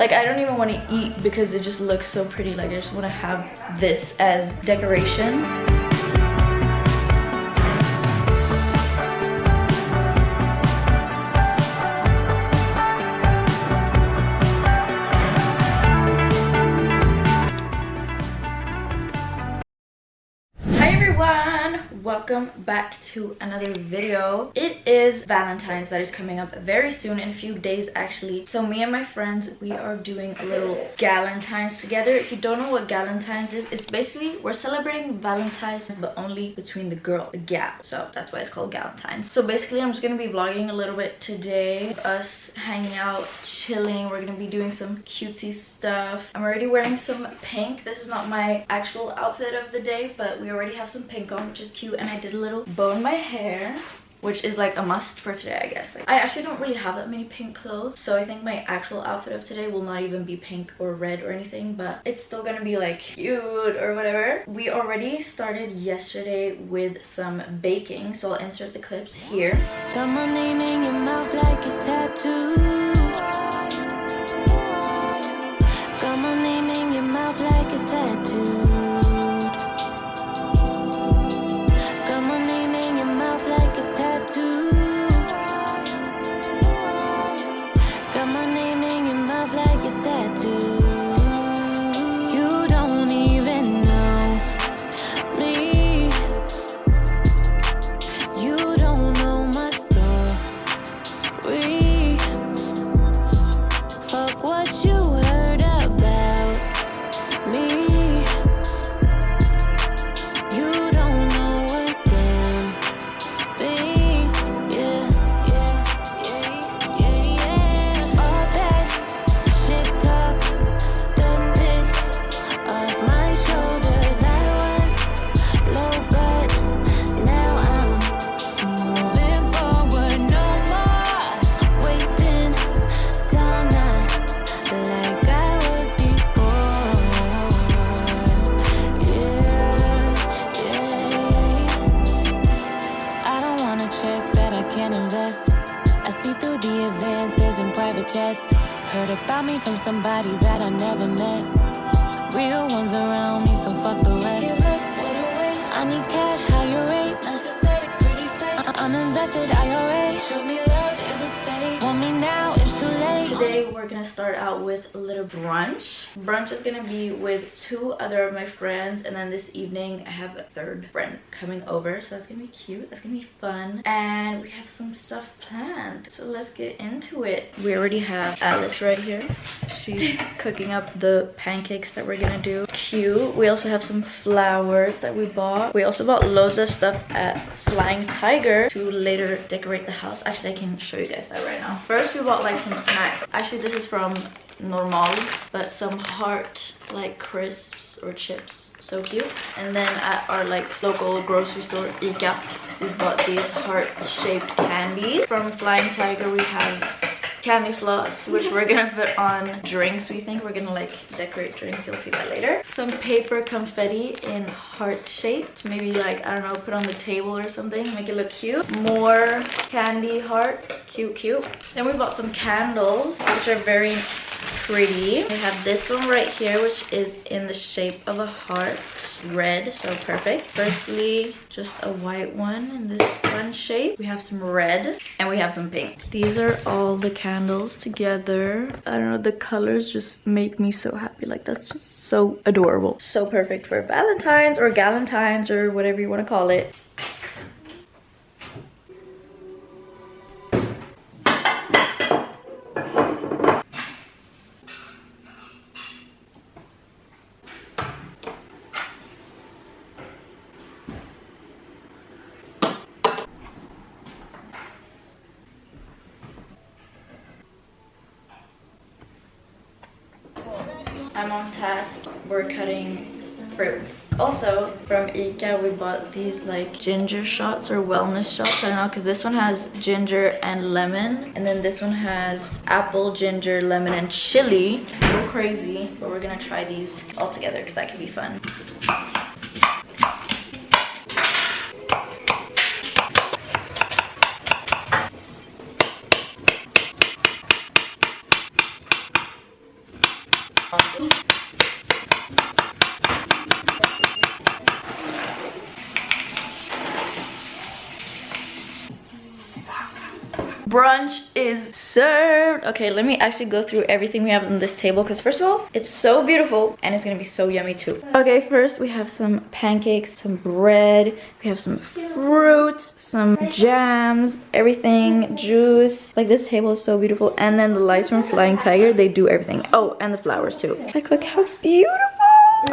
Like, I don't even want to eat because it just looks so pretty. Like, I just want to have this as decoration. Welcome back to another video. It is Valentine's that is coming up very soon, in a few days actually. So me and my friends, we are doing a little Galentines together. If you don't know what Galentines is, it's basically we're celebrating Valentine's but only between the gal. So that's why it's called Galentines. So basically I'm just gonna be vlogging a little bit today, us hanging out, chilling. We're gonna be doing some cutesy stuff. I'm already wearing some pink. This is not my actual outfit of the day, but we already have some pink on, which is cute. And I did a little bow in my hair, which is like a must for today, I guess. Like, I actually don't really have that many pink clothes, so I think my actual outfit of today will not even be pink or red or anything, but it's still gonna be like cute or whatever. We already started yesterday with some baking, so I'll insert the clips here. Got my name in your mouth like it's tattooed. Got my name in your mouth like it's tattooed. Jets. Heard about me from somebody that I never met. Real ones around me, so fuck the rest. I need cash, higher rate. Nice aesthetic, pretty face. Uninvested IRA. Show me love, it was fake. Want me now, it's too late. Today we're gonna start out with a little brunch. Brunch is gonna be with 2 other of my friends, and then this evening I have a 3rd friend coming over, so that's gonna be cute, that's gonna be fun, and we have some stuff planned, so let's get into it. We already have Alice right here. She's cooking up the pancakes that we're gonna do. Cute. We also have some flowers that we bought. We also bought loads of stuff at Flying Tiger to later decorate the house. Actually, I can show you guys that right now. First we bought like some snacks. Actually, this is from Normal, but some heart like crisps or chips, so cute. And then at our like local grocery store, ICA, we bought these heart-shaped candies. From Flying Tiger we have Candyfloss, which we're gonna put on drinks. We think we're gonna like decorate drinks, you'll see that later. Some paper confetti in heart shaped, maybe like, I don't know, put on the table or something, make it look cute. More candy heart, cute. Then we bought some candles, which are very pretty. We have this one right here, which is in the shape of a heart, red, so perfect. Firstly, just a white one in this fun shape. We have some red and we have some pink. These are all the candles together. I don't know, the colors just make me so happy. Like, that's just so adorable, so perfect for Valentine's or Galentines or whatever you want to call it. I'm on task. We're cutting fruits. Also, from ICA, we bought these like ginger shots or wellness shots. I don't know, because this one has ginger and lemon, and then this one has apple, ginger, lemon, and chili. Go crazy, but we're gonna try these all together because that can be fun. Brunch is served. Okay, let me actually go through everything we have on this table, because first of all, it's so beautiful and it's gonna be so yummy too. Okay, first we have some pancakes, some bread, we have some fruits, some jams, everything, juice. Like, this table is so beautiful. And then the lights from Flying Tiger, they do everything. Oh, and the flowers too. Like, look how beautiful.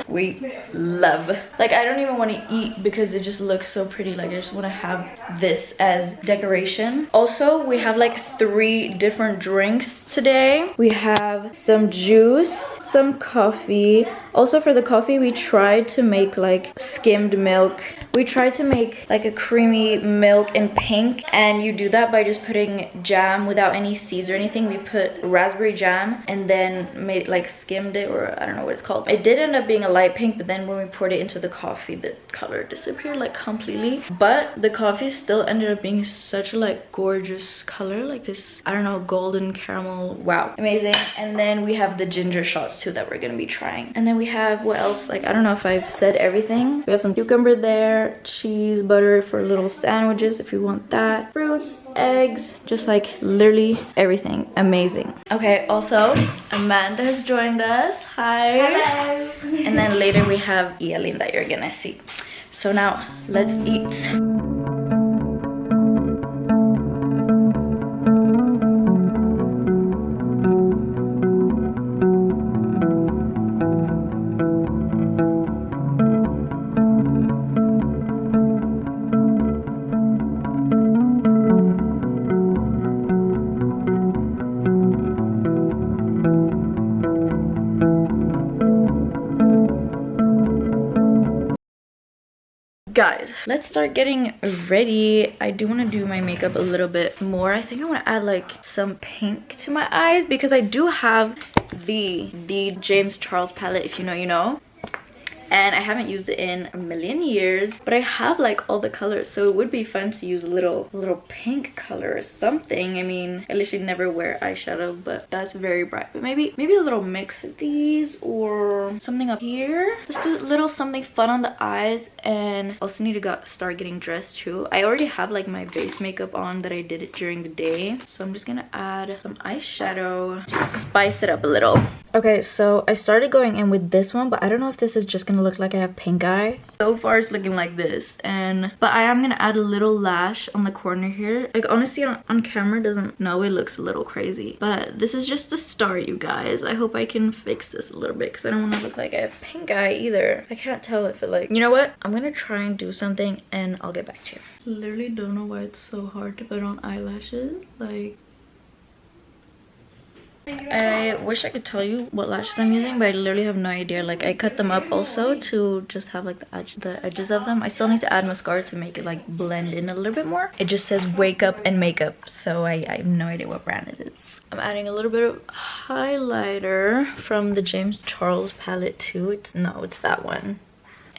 We love. Like, I don't even want to eat because it just looks so pretty. Like, I just want to have this as decoration. Also, we have like 3 different drinks today. We have some juice, some coffee. Also, for the coffee, we tried to make like skimmed milk. We tried to make like a creamy milk in pink, and you do that by just putting jam without any seeds or anything. We put raspberry jam and then made like skimmed it, or I don't know what it's called. It did end up being a light pink, but then when we poured it into the coffee, the color disappeared like completely. But the coffee still ended up being such a like gorgeous color, like this, I don't know, golden caramel. Wow, amazing. And then we have the ginger shots too that we're gonna be trying. And then we have, what else? Like, I don't know if I've said everything. We have some cucumber there, cheese, butter for little sandwiches if you want that, fruits, eggs, just like literally everything. Amazing. Okay, also Amanda has joined us. Hi. Hello. And then later we have Ialin that you're gonna see. So now let's eat. Guys, let's start getting ready. I do want to do my makeup a little bit more. I think I want to add like some pink to my eyes, because I do have the James Charles palette. If you know, you know. And I haven't used it in a million years, but I have like all the colors, so it would be fun to use a little pink color or something. I mean, I literally never wear eyeshadow, but that's very bright. But maybe a little mix of these or something up here. Just do a little something fun on the eyes. And also need to start getting dressed too. I already have like my base makeup on that I did it during the day, so I'm just gonna add some eyeshadow, just spice it up a little. Okay, so I started going in with this one, but I don't know if this is just gonna look like I have pink eye. So far it's looking like this, but I am gonna add a little lash on the corner here. Like, honestly, on camera doesn't know, it looks a little crazy, but this is just the start, you guys. I hope I can fix this a little bit, because I don't want to look like I have pink eye either. I can't tell if it, like, you know what, I'm gonna try and do something and I'll get back to you. Literally don't know why it's so hard to put on eyelashes. Like, I wish I could tell you what lashes I'm using, but I literally have no idea. Like, I cut them up also to just have like the edges of them. I still need to add mascara to make it like blend in a little bit more. It just says wake up and makeup, so I have no idea what brand it is. I'm adding a little bit of highlighter from the James Charles palette too. It's that one.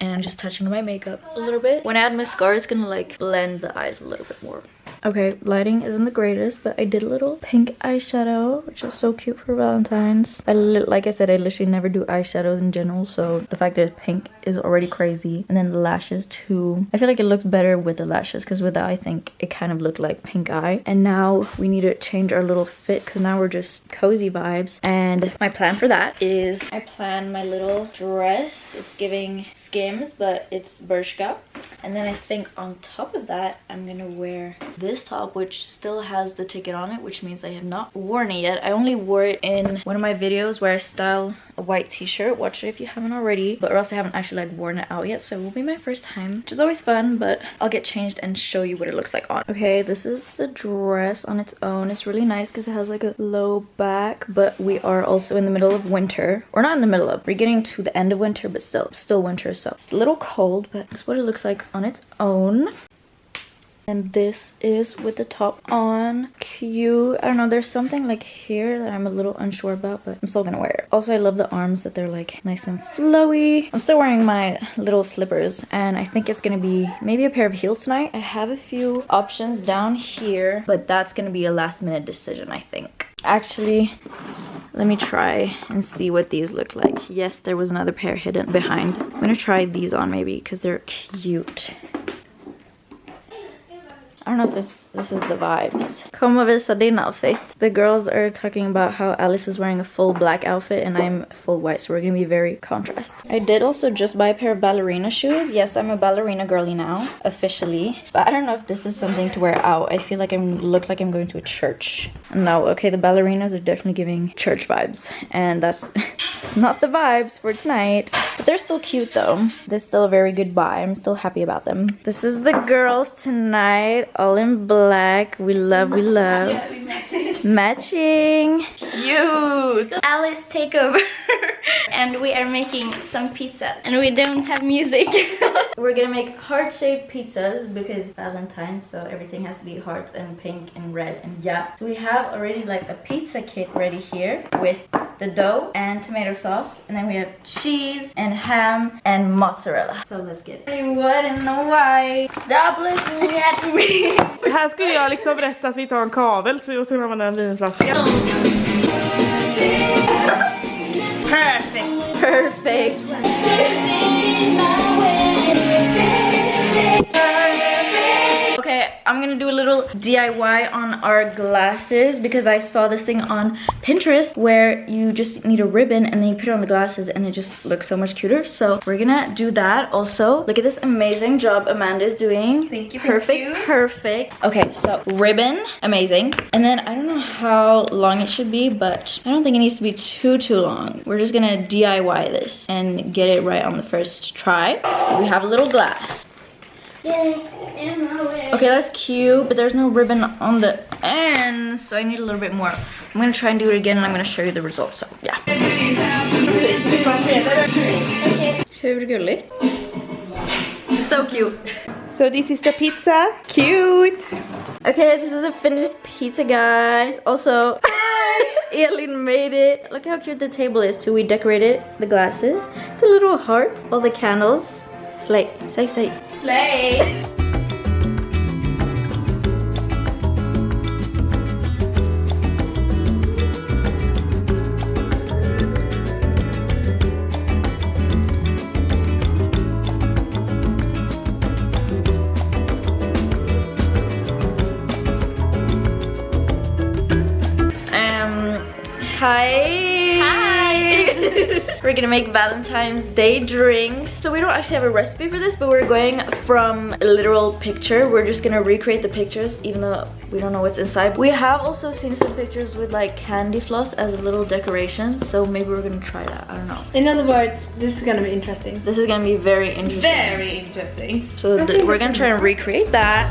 And just touching my makeup a little bit. When I add mascara, it's gonna like blend the eyes a little bit more. Okay, lighting isn't the greatest, but I did a little pink eyeshadow, which is so cute for Valentine's. Like I said, I literally never do eyeshadows in general, so the fact that it's pink is already crazy. And then the lashes too. I feel like it looks better with the lashes, because without, I think it kind of looked like pink eye. And now we need to change our little fit, because now we're just cozy vibes. And my plan for that is I plan my little dress. It's giving Skims, but it's Bershka. And then I think on top of that, I'm gonna wear this top, which still has the ticket on it, which means I have not worn it yet. I only wore it in one of my videos where I style a white t-shirt. Watch it if you haven't already, but or else I haven't actually like worn it out yet, so it will be my first time, which is always fun. But I'll get changed and show you what it looks like on. Okay, this is the dress on its own. It's really nice because it has like a low back, but we are also in the middle of winter. We're not in the middle of, we're getting to the end of winter, but still winter, so it's a little cold, but it's what it looks like on its own. And this is with the top on. Cute. I don't know, there's something like here that I'm a little unsure about, but I'm still gonna wear it. Also, I love the arms that they're like nice and flowy. I'm still wearing my little slippers, and I think it's gonna be maybe a pair of heels tonight. I have a few options down here, but that's gonna be a last minute decision, I think. Actually, Let me try and see what these look like. Yes, there was another pair hidden behind. I'm gonna try these on maybe because they're cute. I don't know if this is the vibes. Come visa din outfit. The girls are talking about how Alice is wearing a full black outfit and I'm full white, so we're gonna be very contrast. I did also just buy a pair of ballerina shoes. Yes, I'm a ballerina girly now, officially. But I don't know if this is something to wear out. I feel like I look like I'm going to a church. No, okay, the ballerinas are definitely giving church vibes. And that's it's not the vibes for tonight. But they're still cute though. They're still a very good buy. I'm still happy about them. This is the girls tonight. All in black. We love. Yeah, we Matching. Cute. Alice takeover. And we are making some pizzas. And we don't have music. We're gonna make heart-shaped pizzas because Valentines, so everything has to be hearts and pink and red and yeah. So we have already like a pizza kit ready here with the dough and tomato sauce. And then we have cheese and ham and mozzarella. So let's get it. You wouldn't know why. Stop looking at me. Här skulle jag liksom berätta att vi tar en kavel så vi åt använda en vinflaska. Perfect. Perfect. Okay, I'm gonna do a little DIY on our glasses because I saw this thing on Pinterest where you just need a ribbon and then you put it on the glasses and it just looks so much cuter. So we're gonna do that also. Look at this amazing job Amanda's doing. Thank you. Perfect. Okay, so ribbon, amazing. And then I don't know how long it should be, but I don't think it needs to be too long. We're just gonna DIY this and get it right on the first try. We have a little glass. Okay, that's cute, but there's no ribbon on the end, so I need a little bit more. I'm gonna try and do it again and I'm gonna show you the results, so yeah. Hur gulligt? So cute. So this is the pizza. Cute. Okay, this is a finished pizza, guys. Also, Elin made it. Look how cute the table is too. We decorated the glasses, the little hearts, all the candles. Slay. Say. Slay. Hi. We're gonna make Valentine's Day drinks. So we don't actually have a recipe for this, but we're going from a literal picture. We're just gonna recreate the pictures, even though we don't know what's inside. We have also seen some pictures with like Candyfloss as a little decoration, so maybe we're gonna try that. I don't know. In other words, this is gonna be interesting. This is gonna be very interesting. Very interesting. So we're gonna try and recreate that.